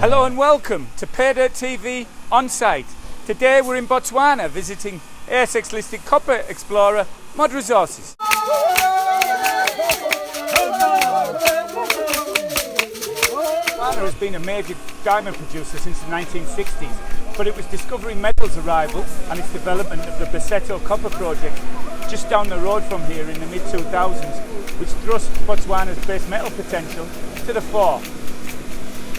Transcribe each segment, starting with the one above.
Hello and welcome to Paydirt TV on site. Today we're in Botswana visiting ASX listed copper explorer Mod Resources. Botswana has been a major diamond producer since the 1960s, but it was Discovery Metals' arrival and its development of the Paydirt copper project just down the road from here in the mid-2000s which thrust Botswana's base metal potential to the fore.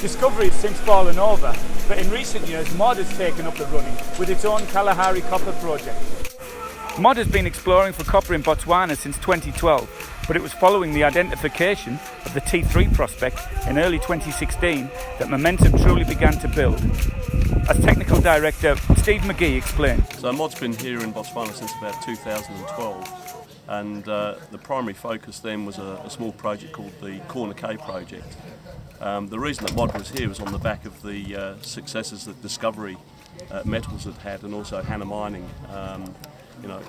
Discovery has since fallen over, but in recent years Mod has taken up the running with its own Kalahari copper project. Mod has been exploring for copper in Botswana since 2012, but it was following the identification of the T3 prospect in early 2016 that momentum truly began to build. As Technical Director Steve McGee explained. So Mod's been here in Botswana since about 2012, and the primary focus then was a small project called the Corner K project. The reason that Mod was here was on the back of the successes that Discovery Metals had and also Hannah Mining,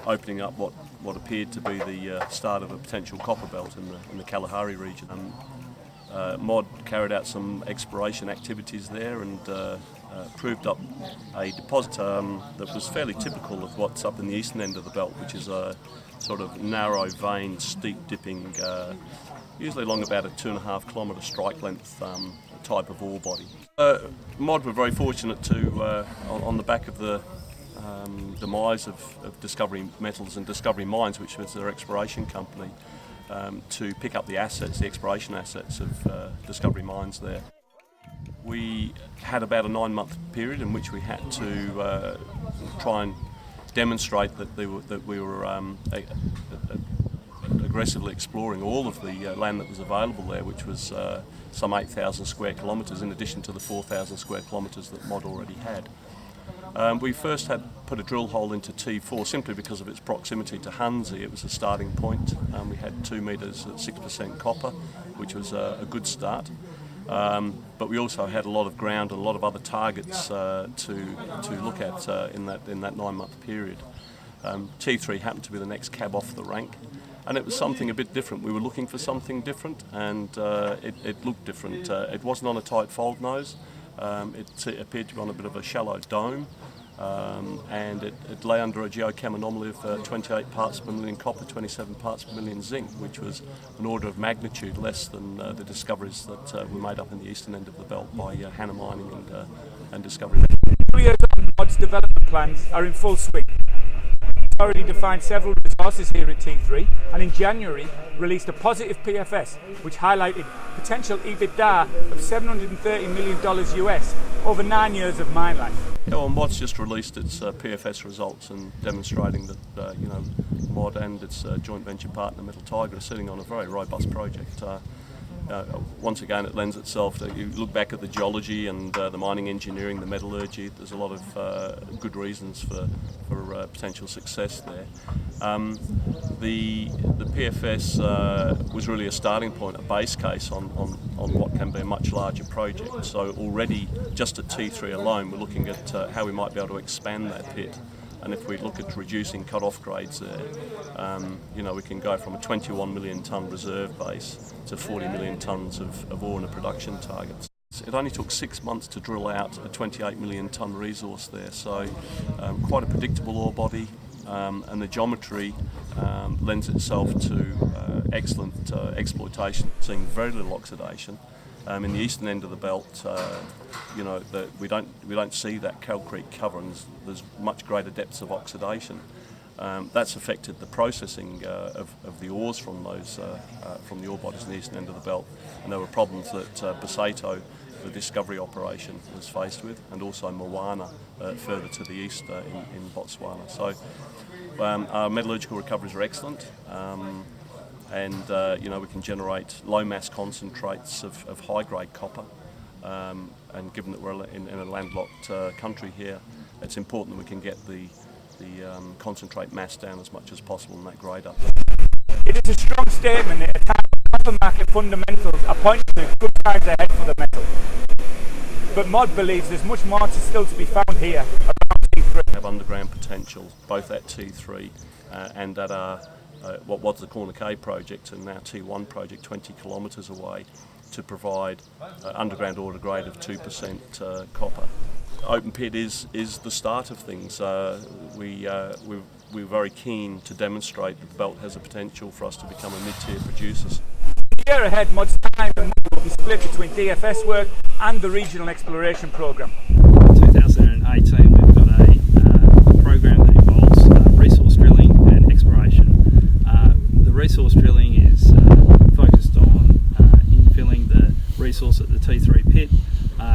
opening up what appeared to be the start of a potential copper belt in the Kalahari region. Mod carried out some exploration activities there and proved up a deposit that was fairly typical of what's up in the eastern end of the belt, which is a sort of narrow vein, steep dipping, usually along about a 2.5 kilometre strike length type of ore body. Mod were very fortunate to, on the back of the demise of Discovery Metals and Discovery Mines, which was their exploration company, to pick up the assets, the exploration assets of Discovery Mines there. We had about a 9-month period in which we had to try and demonstrate that we were aggressively exploring all of the land that was available there, which was some 8,000 square kilometres in addition to the 4,000 square kilometres that Mod already had. We first had put a drill hole into T4 simply because of its proximity to Hansi. It was a starting point. We had 2 metres at 6% copper, which was a good start. But we also had a lot of ground and a lot of other targets to look at in that 9-month period. T3 happened to be the next cab off the rank, and it was something a bit different. We were looking for something different, and it looked different. It wasn't on a tight fold nose. It appeared to be on a bit of a shallow dome, and it lay under a geochem anomaly of 28 parts per million copper, 27 parts per million zinc, which was an order of magnitude less than the discoveries that were made up in the eastern end of the belt by Hannah Mining and Discovery. 2 years on, Mod's development plans are in full swing. It's already defined several resources here at T3, and in January released a positive PFS which highlighted potential EBITDA of $730 million US over 9 years of mine life. Yeah, well, Mod's just released its PFS results and demonstrating that Mod and its joint venture partner Metal Tiger are sitting on a very robust project. Once again, it lends itself to, you look back at the geology and the mining engineering, the metallurgy, there's a lot of good reasons for potential success there. The PFS was really a starting point, a base case on what can be a much larger project. So already just at T3 alone, we're looking at how we might be able to expand that pit. And if we look at reducing cut-off grades there, we can go from a 21 million tonne reserve base to 40 million tonnes of ore in a production target. It only took 6 months to drill out a 28 million tonne resource there, so quite a predictable ore body, and the geometry lends itself to excellent exploitation, seeing very little oxidation. In the eastern end of the belt, we don't see that calcrete cover, and there's much greater depths of oxidation. That's affected the processing of the ores from the ore bodies in the eastern end of the belt, and there were problems that Paydirt, the Discovery operation, was faced with, and also Moana further to the east in Botswana. So our metallurgical recoveries are excellent. And we can generate low mass concentrates of high grade copper, and given that we're in a landlocked country here, it's important that we can get the concentrate mass down as much as possible and that grade up. It is a strong statement that at a time when copper market fundamentals are pointing to good times ahead for the metal. But Mod believes there's much more still to be found here around T3. We have underground potential both at T3 and at our what was the Corner K project and now T1 project 20 kilometres away. to provide underground ore grade of 2% copper. Open pit is the start of things. We're very keen to demonstrate that the belt has the potential for us to become a mid-tier producer. The year ahead, MOD's time and money will be split between DFS work and the regional exploration programme. In 2018 we've got a program that involves resource drilling and exploration. The resource drilling is focused on infilling the resource at the T3 pit.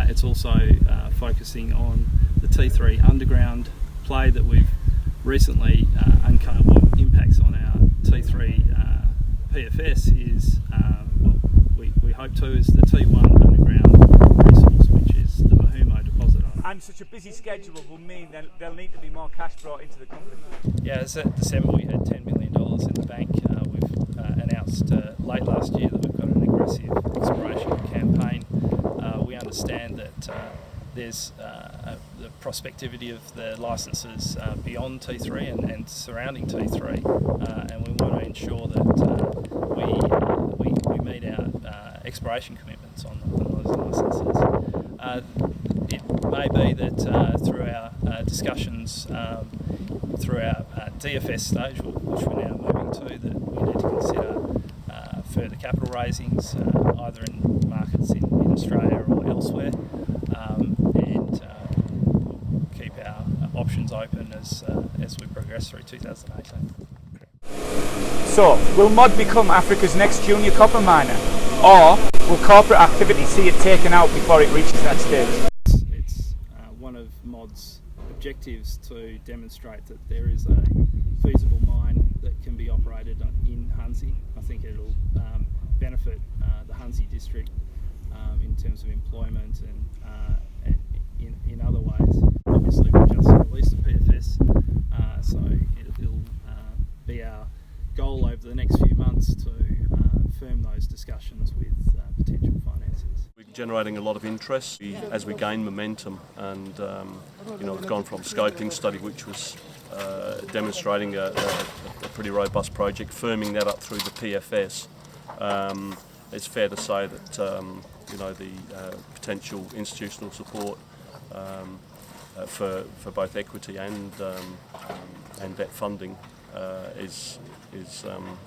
It's also focusing on the T3 underground play that we've recently uncovered. What impacts on our T3 PFS is what we hope to is the T1 underground resource, which is the Mahumo deposit. And such a busy schedule will mean that there'll need to be more cash brought into the company. Yeah, as at December we had $10 million in the bank. We've announced late last year that we've got an aggressive exploration campaign. We understand that there's the prospectivity of the licences beyond T3 and surrounding T3, and we want to ensure that we meet our exploration commitments on those licences. It may be that through our discussions through our DFS stage, which we're now moving to, that we need to consider further capital raisings, either in markets in Australia or elsewhere, and keep our options open as we progress through 2018. So, will MOD become Africa's next junior copper miner, or will corporate activity see it taken out before it reaches that stage? It's one of MOD's objectives to demonstrate that there is a feasible mine that can be operated in Hunzi. I think it'll benefit the Hunzi district in terms of employment and in other ways. Obviously we just released the PFS, so it'll be our goal over the next few months to firm those discussions with potential financiers. We're generating a lot of interest as we gain momentum, and we've gone from scoping study, which was demonstrating a pretty robust project, firming that up through the PFS. It's fair to say that the potential institutional support for both equity and debt funding is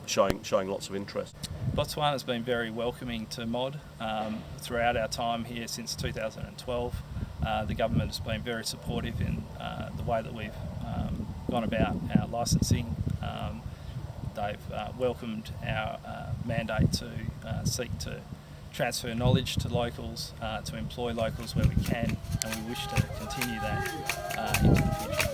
showing lots of interest. Botswana has been very welcoming to MOD throughout our time here since 2012. The government has been very supportive in the way that we've gone about our licensing. They've welcomed our mandate to seek to transfer knowledge to locals, to employ locals where we can, and we wish to continue that into the future.